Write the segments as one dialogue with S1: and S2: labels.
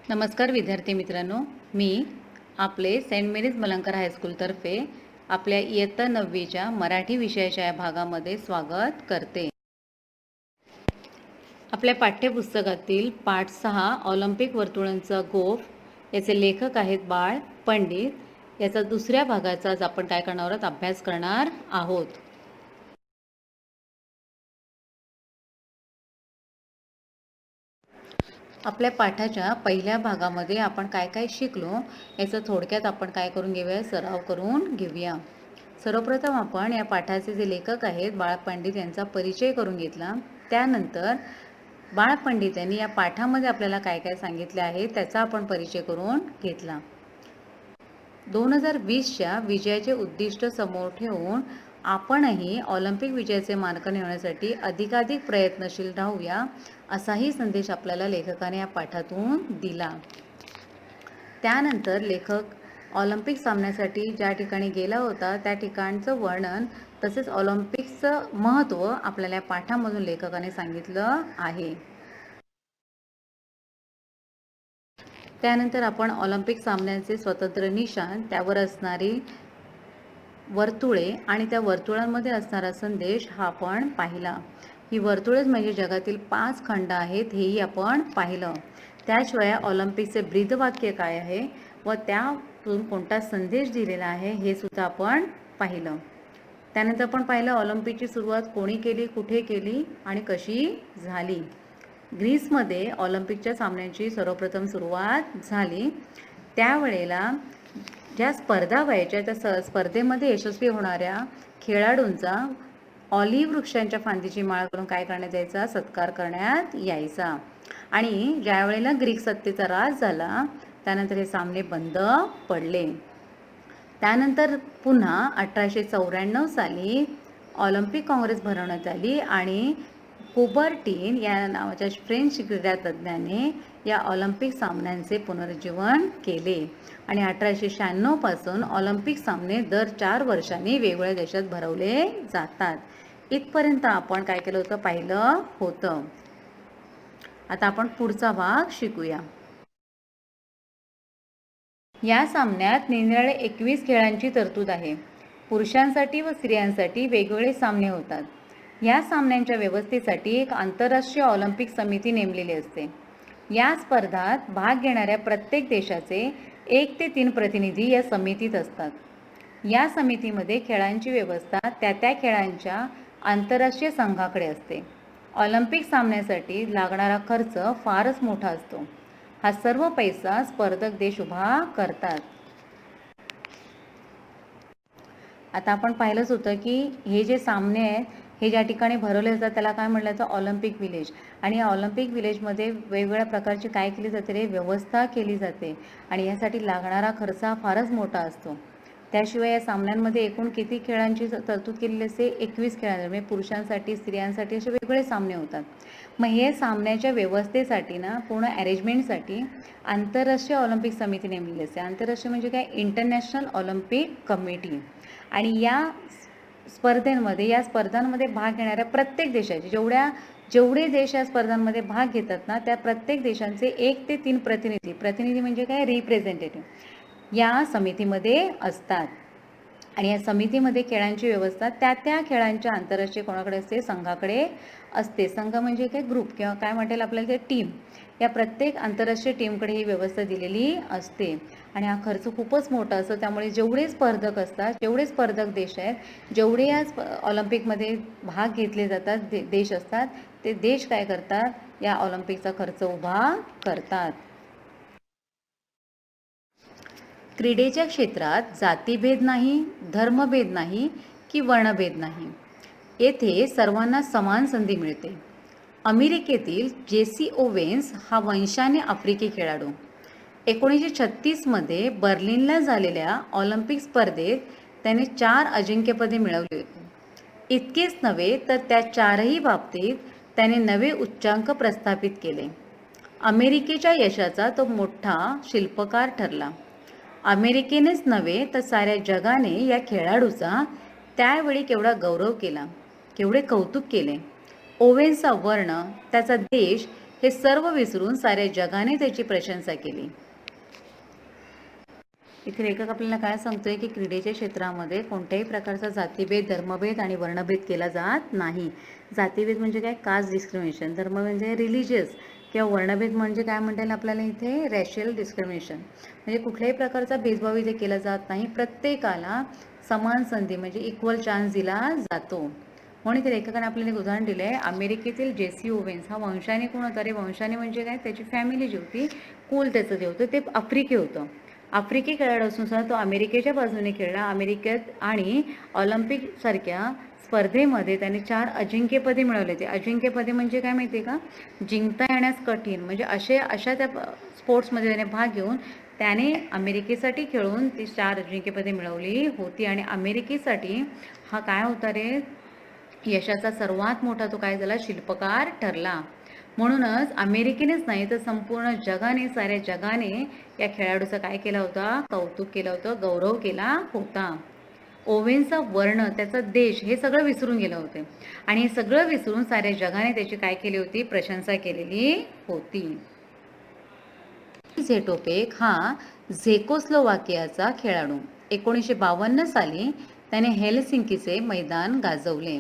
S1: नमस्कार विद्यार्थी मित्रांनो, मी आपले सेंट मेरीज मलंकर हायस्कूलतर्फे आपल्या इयत्ता 9वीच्या मराठी विषयाच्या या भागामध्ये स्वागत करते. आपल्या पाठ्यपुस्तकातील पाठ 6 ऑलिम्पिक वर्तुळांचा गोफ याचे लेखक आहेत बाळ पंडित. याचा दुसऱ्या भागाचा आज आपण काय करणार आहोत, अभ्यास करणार आहोत. आपल्या पाठाच्या पहिल्या भागामध्ये आपण काय काय शिकलो याचं थोडक्यात आपण काय करून घेऊया, सराव करून घेऊया. सर्वप्रथम आपण या पाठाचे जे लेखक आहेत बाळ पंडित यांचा परिचय करून घेतला. त्यानंतर बाळ पंडित यांनी या पाठामध्ये आपल्याला काय काय सांगितले आहे त्याचा आपण परिचय करून घेतला. 2020च्या विजयाचे उद्दिष्ट समोर ठेवून आपणही ऑलिम्पिक विजयाचे मानकं मिळवण्यासाठी अधिकाधिक प्रयत्नशील राहूया असाही संदेश आपल्याला लेखकाने या पाठातून दिला. त्यानंतर लेखक ऑलिम्पिक सामन्यासाठी ज्या ठिकाणी गेला होता त्या ठिकाणचं वर्णन तसेच ऑलिम्पिकचं महत्त्व आपल्याला या पाठामधून लेखकाने सांगितलं आहे. त्यानंतर आपण ऑलिम्पिक सामन्यांचे स्वतंत्र निशाण, त्यावर असणारी वर्तुळे आणि त्या वर्तुळांमध्ये असणारा संदेश हा आपण पाहिला. ही वर्तुळेच म्हणजे जगातील 5 खंड आहेत हेही आपण पाहिलं. त्याशिवाय ऑलिम्पिकचे ब्रीदवाक्य काय आहे व त्यातून कोणता संदेश दिलेला आहे हे सुद्धा आपण पाहिलं. त्यानंतर आपण पाहिलं ऑलिम्पिकची सुरुवात कोणी केली, कुठे केली आणि कशी झाली. ग्रीसमध्ये ऑलिम्पिकच्या सामन्यांची सर्वप्रथम सुरुवात झाली. त्यावेळेला ज्या स्पर्धा व्हायच्या त्या स्पर्धेमध्ये यशस्वी होणाऱ्या खेळाडूंचा ऑलिव्ह वृक्षांच्या फांदीची माळ करून काय करण्यात यायचा, सत्कार करण्यात यायचा. आणि ज्या वेळेला ग्रीक सत्तेचा राज झाला त्यानंतर हे सामने बंद पडले. त्यानंतर पुन्हा 1894 साली ऑलिम्पिक काँग्रेस भरवण्यात आली आणि कुबर्टीन या नावाच्या फ्रेंच क्रीडातज्ञाने या ऑलिम्पिक सामन्यांचे पुनरुज्जीवन केले आणि 1896 पासून ऑलिम्पिक सामने दर 4 वर्षांनी वेगवेगळ्या देशात भरवले जातात. इथपर्यंत आपण काय केलं होतं, पाहिलं होतं. आता आपण पुढचा भाग शिकूया. या सामन्यात निरनिराळे 21 खेळांची तरतूद आहे. पुरुषांसाठी व स्त्रियांसाठी वेगवेगळे सामने होतात. या सामन्यांच्या व्यवस्थेसाठी एक आंतरराष्ट्रीय ऑलिम्पिक समिती नेमलेली असते. या स्पर्धात भाग घेणाऱ्या प्रत्येक देशाचे 1 ते 3 प्रतिनिधी या समितीत असतात. या समितीमध्ये खेळांची व्यवस्था त्या खेळांच्या आंतरराष्ट्रीय संघाकडे असते. ऑलिम्पिक सामन्यासाठी लागणारा खर्च फारच मोठा असतो. हा सर्व पैसा स्पर्धक देश उभा करतात. आता आपण पाहिलंच होतं की हे जे सामने आहेत हे ज्या ठिकाणी भरवले जातात त्याला काय म्हटलं जातं, ऑलिम्पिक विलेज. आणि या ऑलिम्पिक विलेजमध्ये वेगवेगळ्या प्रकारची काय केली जाते रे, व्यवस्था केली जाते आणि यासाठी लागणारा खर्च हा फारच मोठा असतो. त्याशिवाय या सामन्यांमध्ये एकूण किती खेळांची तरतूद केलेली असते, 21 खेळांची. म्हणजे पुरुषांसाठी स्त्रियांसाठी असे वेगवेगळे सामने होतात. मग हे सामन्याच्या व्यवस्थेसाठी ना, पूर्ण अरेंजमेंटसाठी आंतरराष्ट्रीय ऑलिम्पिक समिती नेमलेली असते. आंतरराष्ट्रीय म्हणजे काय, इंटरनॅशनल ऑलिम्पिक कमिटी. आणि या स्पर्धांमध्ये भाग घेणाऱ्या प्रत्येक देशाचे जेवढे देश या स्पर्धांमध्ये भाग घेतात ना, त्या प्रत्येक देशांचे 1 ते 3 प्रतिनिधी म्हणजे काय, रिप्रेझेंटेटिव्ह या समितीमध्ये असतात. आणि या समितीमध्ये खेळांची व्यवस्था त्या खेळांच्या आंतरराष्ट्रीय कोणाकडे असते, संघाकडे असते. संघ म्हणजे काय, ग्रुप किंवा काय म्हणेल आपल्याला ते टीम. या प्रत्येक आंतरराष्ट्रीय टीमकडे ही व्यवस्था दिलेली असते. आणि हा खर्च खूपच मोठा असतो. त्यामुळे जेवढे स्पर्धक असतात, जेवढे स्पर्धक देश आहेत, जेवढे या ऑलिम्पिकमध्ये भाग घेतले जातात देश असतात, ते देश काय करतात, या ऑलिम्पिकचा खर्च उभा करतात. क्रीडेच्या क्षेत्रात जातीभेद नाही, धर्मभेद नाही की वर्णभेद नाही. येथे सर्वांना समान संधी मिळते. अमेरिकेतील जेसी ओवेन्स हा वंशाने आफ्रिकी खेळाडू 1936मध्ये बर्लिनला झालेल्या ऑलिम्पिक स्पर्धेत त्याने 4 अजिंक्यपदे मिळवली होती. इतकेच नव्हे तर त्या 4ही बाबतीत त्याने नवे उच्चांक प्रस्थापित केले. अमेरिकेच्या यशाचा तो मोठा शिल्पकार ठरला. अमेरिकेनेच नव्हे तर साऱ्या जगाने या खेळाडूचा त्यावेळी केवढा गौरव केला, केवढे कौतुक केले. ओवेन्सचा वर्ण, त्याचा देश हे सर्व विसरून साऱ्या जगाने त्याची प्रशंसा केली. इथे लेखक आपल्याला काय सांगतोय की क्रीडेच्या क्षेत्रामध्ये कोणत्याही प्रकारचा जातीभेद, धर्मभेद आणि वर्णभेद केला जात नाही. जातीभेद म्हणजे काय? Caste discrimination. धर्म म्हणजे रिलिजियस किंवा वर्णभेद म्हणजे काय म्हणता येईल आपल्याला इथे? रॅशियल डिस्क्रिमिनेशन. म्हणजे कुठल्याही प्रकारचा भेदभाव इथे केला जात नाही. प्रत्येकाला समान संधी म्हणजे इक्वल चान्स दिला जातो. म्हणून इथे लेखकाने आपल्याला एक उदाहरण दिलं आहे. अमेरिकेतील जेसी ओवेन्स हा वंशाने कोण होता रे? वंशाने म्हणजे काय? त्याची फॅमिली जी होती, कुल त्याचं जे होतं ते आफ्रिकी होतं. आफ्रिकी खेळाडू असून सुद्धा तो अमेरिकेच्या बाजूने खेळला. अमेरिकेत आणि ऑलिम्पिकसारख्या स्पर्धेमध्ये त्याने 4 अजिंक्यपदे मिळवले होते. अजिंक्यपदे म्हणजे काय माहिती आहे का? जिंकता येण्यास कठीण. म्हणजे अशा त्या स्पोर्ट्समध्ये त्याने भाग घेऊन त्याने अमेरिकेसाठी खेळून ती 4 अजिंक्यपदे मिळवली होती. आणि अमेरिकेसाठी हा काय होता रे? यशाचा सर्वात मोठा तो काय झाला? शिल्पकार ठरला. म्हणूनच अमेरिकेनेच नाही तर संपूर्ण जगाने, साऱ्या जगाने या खेळाडूचा काय केला होता? कौतुक केलं होतं, गौरव केला होता. ओवेनचा वर्ण, त्याचा देश हे सगळं विसरून गेलं होते. आणि हे सगळं विसरून साऱ्या जगाने त्याची काय केली होती? प्रशंसा केलेली होती. झेटोपेक हा झेकोस्लोवाकियाचा खेळाडू. 1952 साली त्याने हेलसिंकीचे मैदान गाजवले.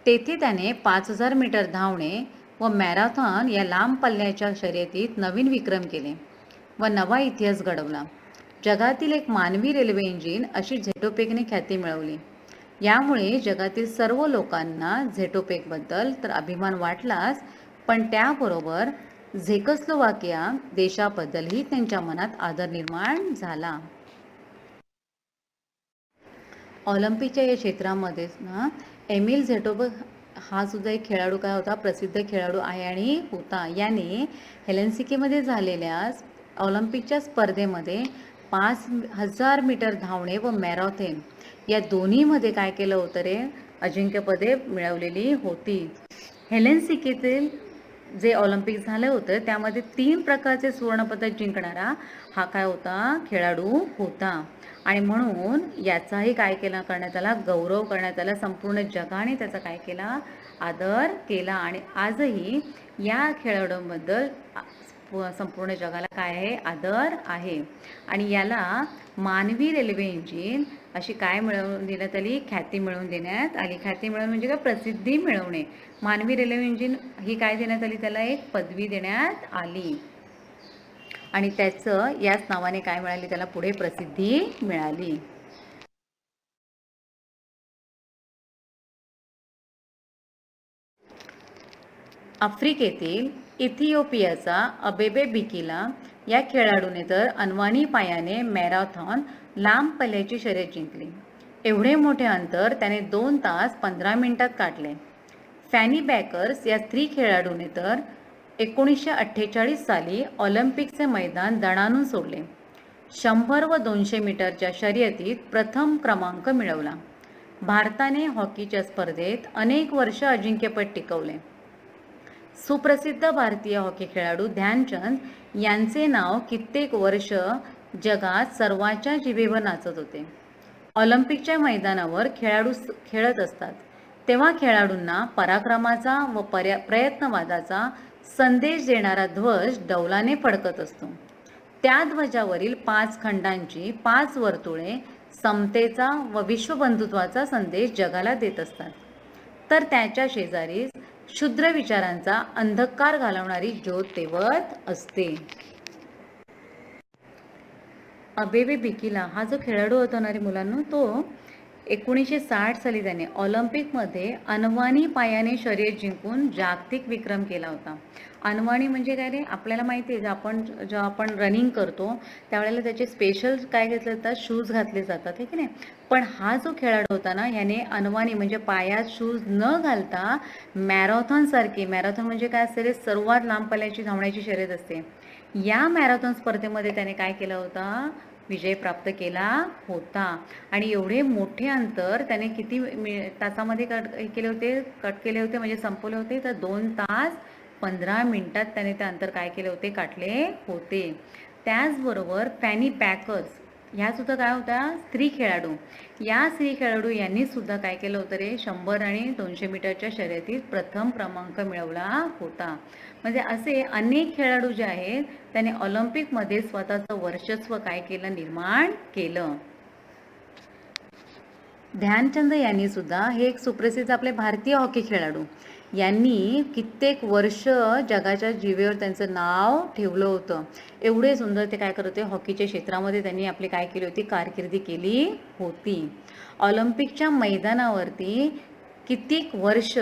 S1: तेथे त्याने 5000 मीटर धावणे व मॅरेथॉन या लांब पल्ल्याच्या शर्यतीत नवीन विक्रम केले व नवा इतिहास घडवला. जगातील एक मानवी रेल्वे इंजिन अशी झेटोपेकने ख्याती मिळवली. यामुळे जगातील सर्व लोकांना झेटोपेकबद्दल तर अभिमान वाटलाच, पण त्याबरोबर झेकोस्लोवाकिया देशाबद्दलही त्यांच्या मनात आदर निर्माण झाला. ऑलिम्पिकच्या या क्षेत्रामध्येच ना एमिल झेटोपेक हा सुद्धा एक खेळाडू काय होता? प्रसिद्ध खेळाडू आहे आणि होता. याने हेलसिंकीमध्ये झालेल्या ऑलिम्पिकच्या स्पर्धेमध्ये 5000 मीटर धावणे व मॅरेथॉन या दोन्हीमध्ये काय केलं होतं रे? अजिंक्यपदे मिळवलेली होती. हेलसिंकीतील जे ऑलिम्पिक झालं होतं त्यामध्ये 3 प्रकारचे सुवर्णपदक जिंकणारा हा काय होता? खेळाडू होता. आणि म्हणून याचाही काय केला करण्यात आला? गौरव करण्यात आला. संपूर्ण जगाने त्याचा काय केला? आदर केला. आणि आजही या खेळाडूंबद्दल संपूर्ण जगाला काय आहे? आदर आहे. आणि याला मानवी रेल्वे इंजिन अशी काय मिळवून देण्यात आली? ख्याती मिळवून देण्यात आली. ख्याती मिळवून म्हणजे काय? प्रसिद्धी मिळवणे. मानवी रेल्वे इंजिन ही काय देण्यात आली? त्याला एक पदवी देण्यात आली. आणि त्याचं याच नावाने काय मिळाली? त्याला पुढे प्रसिद्धी मिळाली. आफ्रिकेतील इथिओपियाचा अबेबे बिकिला या खेळाडूने तर अनवाणी पायाने मॅरेथॉन लांब पल्ल्याची शर्यत जिंकली. एवढे मोठे अंतर त्याने 2 तास 15 मिनिटात काढले. फॅनी बॅकर्स या स्त्री खेळाडूने तर 1948 साली ऑलिम्पिकचे मैदान दणाणून सोडले. 100 व 200 मीटरच्या शर्यतीत प्रथम क्रमांक मिळवला. भारताने हॉकीच्या स्पर्धेत अनेक वर्ष अजिंक्यपद टिकवले. सुप्रसिद्ध भारतीय हॉकी खेळाडू ध्यानचंद यांचे नाव कित्येक वर्ष जगात सर्वांच्या जिभेवर नाचत होते. ऑलिम्पिकच्या मैदानावर खेळाडू खेळत असतात तेव्हा खेळाडूंना पराक्रमाचा व प्रयत्नवादाचा संदेश देणारा ध्वज डौलाने फडकत असतो. त्या ध्वजावरील 5 खंडांची 5 वर्तुळे समतेचा व विश्वबंधुत्वाचा संदेश जगाला देत असतात. तर त्याच्या शेजारी क्षुद्र विचारांचा अंधकार घालवणारी ज्योत तेवत असते. अबेबे बिकिला हा जो खेळाडू होता ना रे मुलांनो, तो 1960 साली त्याने ऑलिम्पिकमध्ये अनवाणी पायाने शर्यत जिंकून जागतिक विक्रम केला होता. अनवाणी म्हणजे काय रे? आपल्याला माहिती आहे जेव्हा आपण रनिंग करतो त्यावेळेला त्याचे स्पेशल काय घेतले जातात? शूज घातले जातात, हे की नाही? पण हा जो खेळाडू होता ना, याने अनवाणी म्हणजे पायात शूज न घालता मॅरेथॉन म्हणजे काय असते? सर्वात लांब पल्ल्याची धावण्याची शर्यत असते. या मॅरेथॉन स्पर्धेमध्ये त्याने काय केलं होता? विजय प्राप्त केला होता. आणि एवढे मोठे अंतर त्याने किती तासामध्ये कट केले होते म्हणजे संपवले होते? तर 2 तास 15 मिनिटात त्याने ते अंतर काय केले होते? काढले होते. त्याचबरोबर फॅनी बॅकर्स ह्या सुद्धा काय होत्या, स्त्री खेळाडू. या स्त्री खेळाडू यांनी सुद्धा काय केलं होतं रे, 100 आणि 200 मीटरच्या शर्यतीत प्रथम क्रमांक मिळवला होता. म्हणजे असे अनेक खेळाडू जे आहेत त्यांनी ऑलिम्पिकमध्ये स्वतःचं वर्चस्व काय केलं, निर्माण केलं. ध्यानचंद यांनी सुद्धा, हे एक सुप्रसिद्ध आपले भारतीय हॉकी खेळाडू, यांनी कित्येक वर्ष जगाच्या जीवेवर त्यांचं नाव ठेवलं होतं. एवढे सुंदर ते काय करत होते, हॉकीच्या क्षेत्रामध्ये त्यांनी आपली काय केली होती, कारकिर्दी केली होती. ऑलिम्पिकच्या मैदानावरती कित्येक वर्ष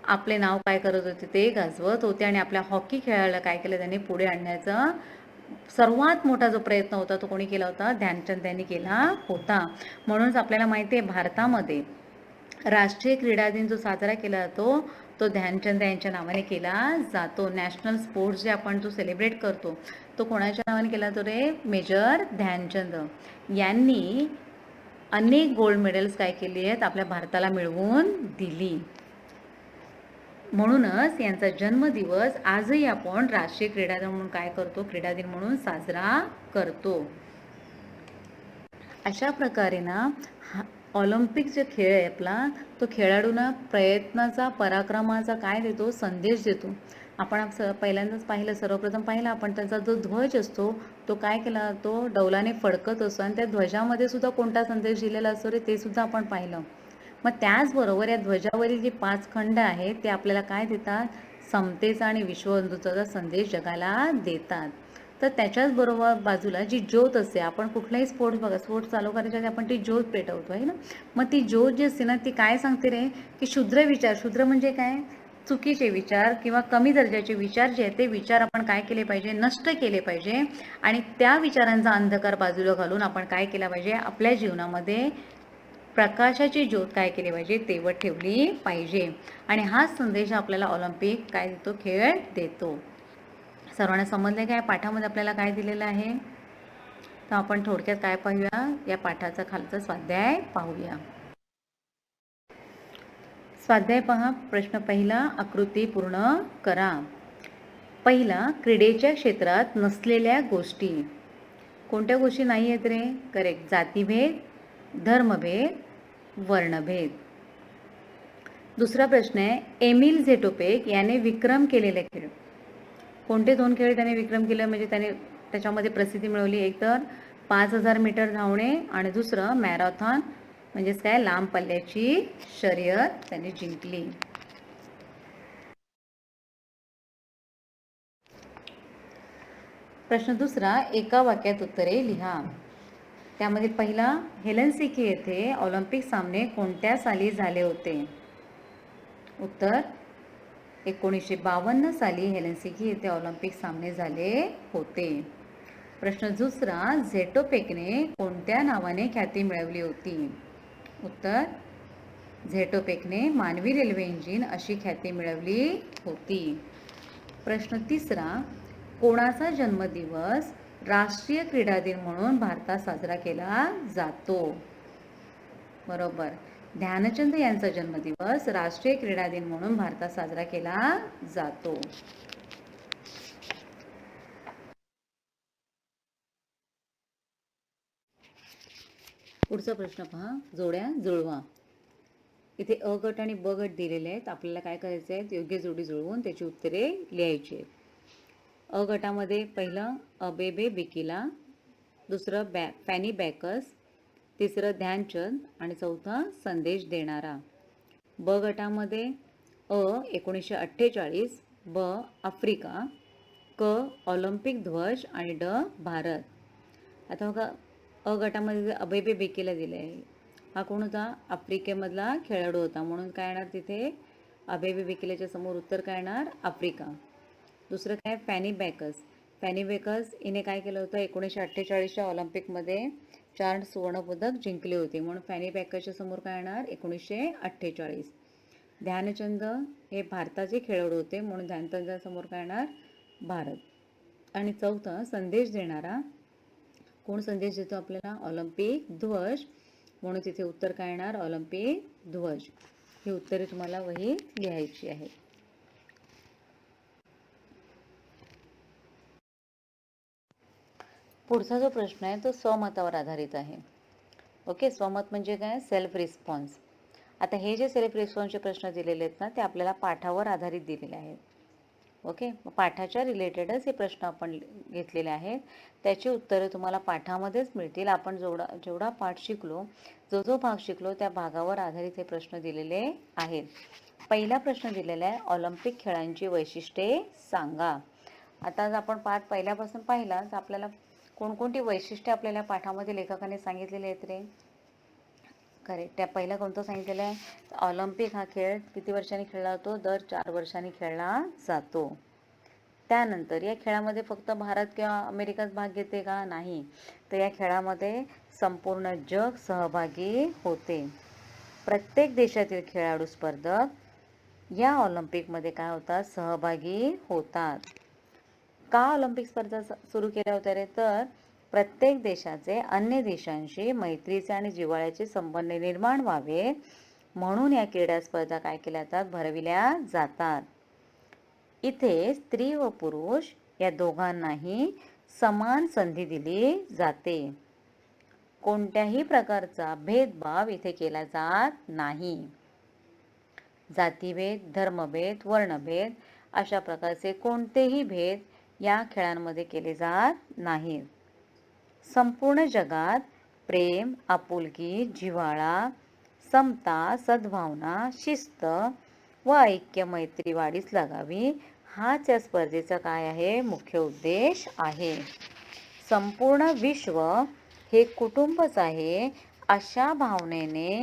S1: आपले नाव काय करत होते, ते गाजवत होते आणि आपल्या हॉकी खेळाला काय केलं, त्यांनी पुढे आणण्याचा सर्वात मोठा जो प्रयत्न होता तो कोणी केला होता, ध्यानचंद यांनी केला होता. म्हणूनच आपल्याला माहिती आहे, भारतामध्ये राष्ट्रीय क्रीडा दिन जो साजरा केला जातो तो ध्यानचंद यांच्या नावाने केला जातो. नॅशनल स्पोर्ट्स जे आपण जो सेलिब्रेट करतो तो कोणाच्या नावाने केला जातो रे, मेजर ध्यानचंद यांनी अनेक गोल्ड मेडल्स काय केली आहेत, आपल्या भारताला मिळवून दिली. म्हणूनच यांचा जन्मदिवस आजही आपण राष्ट्रीय क्रीडा दिन म्हणून काय करतो, क्रीडा दिन म्हणून साजरा करतो. अशा प्रकारे ना ऑलिम्पिक जे खेळ आहे आपला, तो खेळाडूंना प्रयत्नाचा, पराक्रमाचा काय देतो, संदेश देतो. आपण पहिल्यांदाच पाहिलं, सर्वप्रथम पाहिलं आपण, त्यांचा जो ध्वज असतो तो काय केला जातो, डौलाने फडकत असतो आणि त्या ध्वजामध्ये सुद्धा कोणता संदेश दिलेला असतो रे, ते सुद्धा आपण पाहिलं. मग त्याचबरोबर या ध्वजावरील जे 5 खंड आहेत ते आपल्याला काय देतात, समतेचा आणि विश्वबंधुत्वाचा संदेश जगाला देतात. तर त्याच्याच बरोबर बाजूला जी ज्योत असते, आपण कुठलाही स्पोर्ट्स चालू करायच्या आधी आपण ती ज्योत पेटवतो आहे ना. मग ती ज्योत जी असते ना, ती काय सांगते रे, की शुद्र विचार, शुद्र म्हणजे काय, चुकीचे विचार किंवा कमी दर्जाचे विचार जे आहेत ते विचार आपण काय केले पाहिजे, नष्ट केले पाहिजे. आणि त्या विचारांचा अंधकार बाजूला घालून आपण काय केला पाहिजे, आपल्या जीवनामध्ये प्रकाशाची ज्योत काय केली पाहिजे, तेवत ठेवली पाहिजे. आणि हाच संदेश आपल्याला ऑलिम्पिक काय देतो, खेळ देतो. सर्वांना समजले काय, पाठामध्ये आपल्याला काय दिलेलं आहे. तर आपण थोडक्यात काय पाहूया, या पाठाचा खालचा स्वाध्याय पाहूया. स्वाध्याय पहा. प्रश्न पहिला, आकृती पूर्ण करा. पहिला, क्रीडेच्या क्षेत्रात नसलेल्या गोष्टी. कोणत्या गोष्टी नाही आहेत रे, करेक्ट, जातीभेद, धर्मभेद, वर्णभेद. दुसरा प्रश्न आहे, एमिल झेटोपेक याने विक्रम केलेले खेळ. कोणते 2 खेळ त्याने विक्रम केले, म्हणजे त्याने त्याच्यामध्ये प्रसिद्धी मिळवली. एक तर 5000 मीटर धावणे आणि दुसरं मॅरेथॉन, म्हणजेच काय, लांब पल्ल्याची शर्यत त्याने जिंकली. प्रश्न दुसरा, एका वाक्यात उत्तरे लिहा. त्यामध्ये पहिला, हेलसिंकी येथे ऑलिम्पिक सामने कोणत्या साली झाले होते. उत्तर, 1952 साली हेलसिंकी येथे ऑलिम्पिक सामने झाले होते. प्रश्न दुसरा, झेटोपेकने कोणत्या नावाने ख्याती मिळवली होती. उत्तर, झेटोपेकने मानवी रेल्वे इंजिन अशी ख्याती मिळवली होती. प्रश्न तिसरा, कोणाचा जन्मदिवस राष्ट्रीय क्रीडा दिन म्हणून भारतात साजरा केला जातो. बरोबर, ध्यानचंद यांचा जन्मदिवस राष्ट्रीय क्रीडा दिन म्हणून भारतात साजरा केला जातो. पुढचा प्रश्न पहा, जोड्या जुळवा. इथे अ गट आणि ब गट दिलेले आहेत. आपल्याला काय करायचे आहेत, योग्य जोडी जुळवून त्याची उत्तरे लिहायची आहेत. अ गटामध्ये पहिलं अबेबे बिकिला, दुसरं फॅनी बॅकस, तिसरं ध्यानचंद आणि चौथं संदेश देणारा. ब गटामध्ये अ 1948, ब आफ्रिका, क ऑलिम्पिक ध्वज आणि ड भारत. आता बघा, अ गटामध्ये अबेबे बिकिला दिले आहे. हा कोण होता, आफ्रिकेमधला खेळाडू होता, म्हणून काय येणार तिथे, अबेबे बिकिलाच्या समोर उत्तर काय येणार, आफ्रिका. दुसरं काय, फॅनी बॅकस. फॅनी बॅकस हिने काय केलं होतं, 1948च्या ऑलिम्पिकमध्ये 4 सुवर्णपदक जिंकले होते, म्हणून फॅनी बॅकसच्या समोर काय येणार, 1948. ध्यानचंद हे भारताचे खेळाडू होते, म्हणून ध्यानचंदच्या समोर काय येणार, भारत. आणि चौथं, संदेश देणारा. कोण संदेश देतो आपल्याला, ऑलिम्पिक ध्वज, म्हणून तिथे उत्तर काय येणार, ऑलिम्पिक ध्वज. ही उत्तरे तुम्हाला वहीत लिहायची आहे. पुढचा जो प्रश्न आहे तो स्वमतावर आधारित आहे. ओके, स्वमत म्हणजे काय? Self response. आता हे जे सेल्फ रिस्पॉन्सचे प्रश्न दिलेले आहेत ना, ते आपल्याला पाठावर आधारित दिलेले आहेत. ओके, पाठाच्या रिलेटेडच हे प्रश्न आपण घेतलेले आहेत. त्याची उत्तरं तुम्हाला पाठामध्येच मिळतील. आपण जेवढा पाठ शिकलो, जो भाग शिकलो त्या भागावर आधारित हे प्रश्न दिलेले आहेत. पहिला प्रश्न दिलेला आहे, ऑलिम्पिक खेळांची वैशिष्ट्ये सांगा. आता जर आपण पाठ पहिल्यापासून पाहिला तर आपल्याला कोणकोणती वैशिष्ट्ये आपल्याला पाठामध्ये लेखकाने सांगितलेली आहेत रे? करेक्ट. त्या पहिला कोणतं सांगितलेलं आहे? ऑलिम्पिक हा खेळ किती वर्षांनी खेळला जातो? दर 4 वर्षांनी खेळला जातो. त्यानंतर या खेळामध्ये फक्त भारत किंवा अमेरिकाच भाग घेते का? नाही. तर या खेळामध्ये संपूर्ण जग सहभागी होते. प्रत्येक देशातील खेळाडू स्पर्धक या ऑलिम्पिकमध्ये काय होतात? सहभागी होतात. का ऑलिम्पिक स्पर्धा सुरू केल्या होत्या रे? तर प्रत्येक देशाचे अन्य देशांशी मैत्रीचे आणि जिव्हाळ्याचे संबंध निर्माण व्हावे म्हणून या क्रीडा स्पर्धा काय केल्या जातात? भरविल्या जातात. इथे स्त्री व पुरुष या दोघांनाही समान संधी दिली जाते. कोणत्याही प्रकारचा भेदभाव इथे केला जात नाही. जातीभेद, धर्मभेद, वर्णभेद अशा प्रकारचे कोणतेही भेद या खेळांमध्ये केले जात नाहीत. संपूर्ण जगात प्रेम, आपुलकी, जिव्हाळा, समता, सद्भावना, शिस्त व ऐक्य, मैत्री वाढीस लागावी हाच या स्पर्धेचा काय आहे? मुख्य उद्देश आहे. संपूर्ण विश्व हे कुटुंबच आहे अशा भावनेने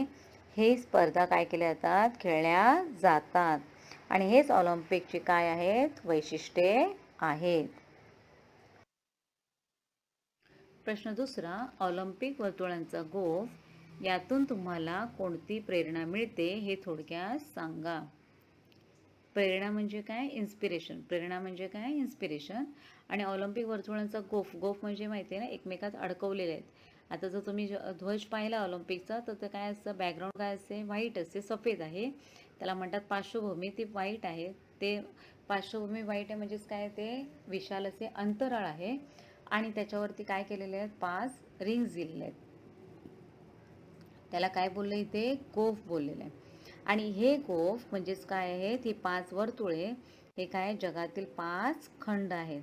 S1: हे स्पर्धा काय केल्या जातात? खेळल्या जातात. आणि हेच ऑलिम्पिकची काय आहेत? वैशिष्ट्ये आहेत. प्रश्न दुसरा, ऑलिम्पिक वर्तुळांचा गोफ यातून तुम्हाला कोणती प्रेरणा मिळते हे थोडक्यात सांगा. प्रेरणा म्हणजे काय? इन्स्पिरेशन. प्रेरणा म्हणजे काय? इन्स्पिरेशन. आणि ऑलिम्पिक वर्तुळांचा गोफ म्हणजे माहिती आहे ना, एकमेकात अडकवलेले आहेत. आता जर तुम्ही ध्वज पाहिला ऑलिम्पिकचा तर ते काय असतं? बॅकग्राऊंड काय असते? व्हाईट असते, सफेद आहे. त्याला म्हणतात पार्श्वभूमी, ती व्हाईट आहे. ते पार्श्वभूमी व्हाईट आहे म्हणजेच काय? ते विशाल असे अंतराळ आहे आणि त्याच्यावरती काय केलेले आहेत? 5 रिंग्स दिलेले आहेत. त्याला काय बोललं इथे? गोफ बोललेलं आहे. आणि हे गोफ म्हणजेच काय आहेत? ही 5 वर्तुळे हे काय? जगातील 5 खंड आहेत.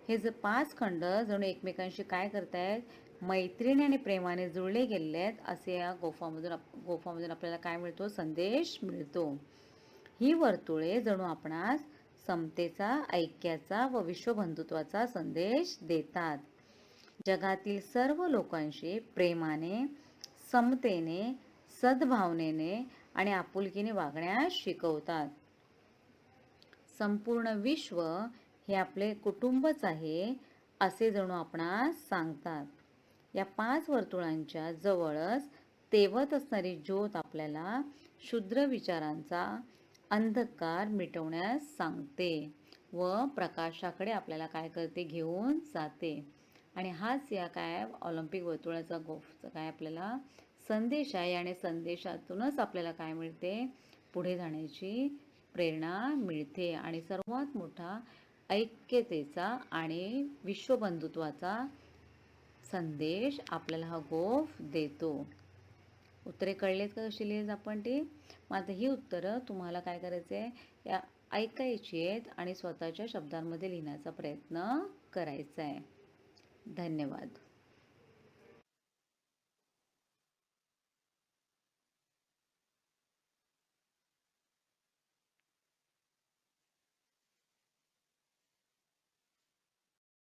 S1: हे जर 5 खंड जणू एकमेकांशी काय करतायत? मैत्रीने आणि प्रेमाने जुळले गेलेले आहेत असे या गोफामधून आपल्याला काय मिळतो? संदेश मिळतो. ही वर्तुळे जणू आपणास समतेचा, ऐक्याचा व विश्वबंधुत्वाचा संदेश देतात. जगातील सर्व लोकांशी प्रेमाने, समतेने, सद्भावनेने आणि आपुलकीने वागण्यास शिकवतात. संपूर्ण विश्व हे आपले कुटुंबच आहे असे जणू आपणास सांगतात. या 5 वर्तुळांच्या जवळच तेवत असणारी ज्योत आपल्याला क्षुद्र विचारांचा अंधकार मिटवण्यास सांगते व प्रकाशाकडे आपल्याला काय करते? घेऊन जाते. आणि हाच या काय? ऑलिम्पिक वर्तुळाचा गोफचा काय आपल्याला संदेश आहे. आणि संदेशातूनच आपल्याला काय मिळते? पुढे जाण्याची प्रेरणा मिळते. आणि सर्वात मोठा ऐक्यतेचा आणि विश्वबंधुत्वाचा संदेश आपल्याला हा गोफ देतो. उत्तरे कळलेत का? कशी लिहिली आपण ती? मग आता ही उत्तरं तुम्हाला काय करायचं आहे? या ऐकायची आहेत आणि स्वतःच्या शब्दांमध्ये लिहिण्याचा प्रयत्न करायचा आहे. धन्यवाद.